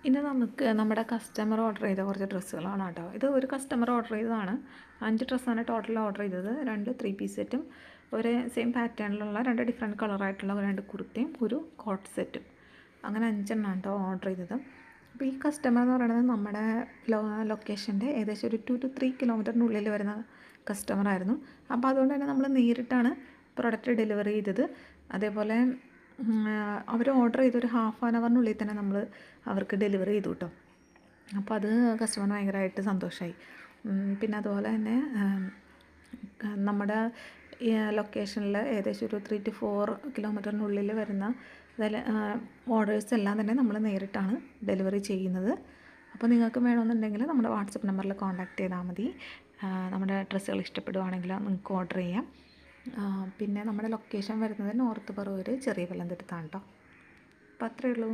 ഇന്ന് നമുക്ക് നമ്മുടെ കസ്റ്റമർ ഓർഡർ ചെയ്ത കുറച്ച് ഡ്രസ്സുകളാണ് കേട്ടോ. ഇത് ഒരു കസ്റ്റമർ ഓർഡർ ചെയ്തതാണ്. 5 ഡ്രസ്സാണ് ടോട്ടൽ ഓർഡർ ചെയ്തത്. 2 3 പീസ് സെറ്റും ഒരു സെയിം പാറ്റേണിലുള്ള 2 ഡിഫറെൻറ്റ് കളറായിട്ടുള്ള 2 കുർത്തിയും ഒരു കോട്ട് സെറ്റും, അങ്ങനെ 5 എണ്ണം കേട്ടോ ഓർഡർ ചെയ്തത്. അപ്പോൾ ഈ കസ്റ്റമർ എന്ന് പറയുന്നത് നമ്മുടെ ലൊക്കേഷൻ്റെ ഏകദേശം ഒരു 2 to 3 കിലോമീറ്ററിനുള്ളിൽ വരുന്ന കസ്റ്റമറായിരുന്നു. അപ്പോൾ അതുകൊണ്ട് തന്നെ നമ്മൾ നേരിട്ടാണ് പ്രൊഡക്റ്റ് ഡെലിവറി ചെയ്തത്. അതേപോലെ അവർ ഓർഡർ ചെയ്തൊരു ഹാഫ് ആൻ അവറിനുള്ളിൽ തന്നെ നമ്മൾ അവർക്ക് ഡെലിവറി ചെയ്തു കേട്ടോ. അപ്പോൾ അത് കസ്റ്റമറിന് ഭയങ്കരമായിട്ട് സന്തോഷമായി. പിന്നെ അതുപോലെ തന്നെ നമ്മുടെ ഈ ലൊക്കേഷനിൽ ഏകദേശം ഒരു 3 to 4 കിലോമീറ്ററിനുള്ളിൽ വരുന്ന ഓർഡേഴ്സ് എല്ലാം തന്നെ നമ്മൾ നേരിട്ടാണ് ഡെലിവറി ചെയ്യുന്നത്. അപ്പോൾ നിങ്ങൾക്ക് വേണമെന്നുണ്ടെങ്കിൽ നമ്മുടെ വാട്സപ്പ് നമ്പറിൽ കോൺടാക്റ്റ് ചെയ്താൽ മതി. നമ്മുടെ ഡ്രസ്സുകൾ ഇഷ്ടപ്പെടുവാണെങ്കിൽ നിങ്ങൾക്ക് ഓർഡർ ചെയ്യാം. പിന്നെ നമ്മുടെ ലൊക്കേഷൻ വരുന്നത് നോർത്ത് പറവൂർ ചെറിയ പല്ലന്തുരുത്താണ് കേട്ടോ. അപ്പോൾ അത്രയേ ഉള്ളൂ.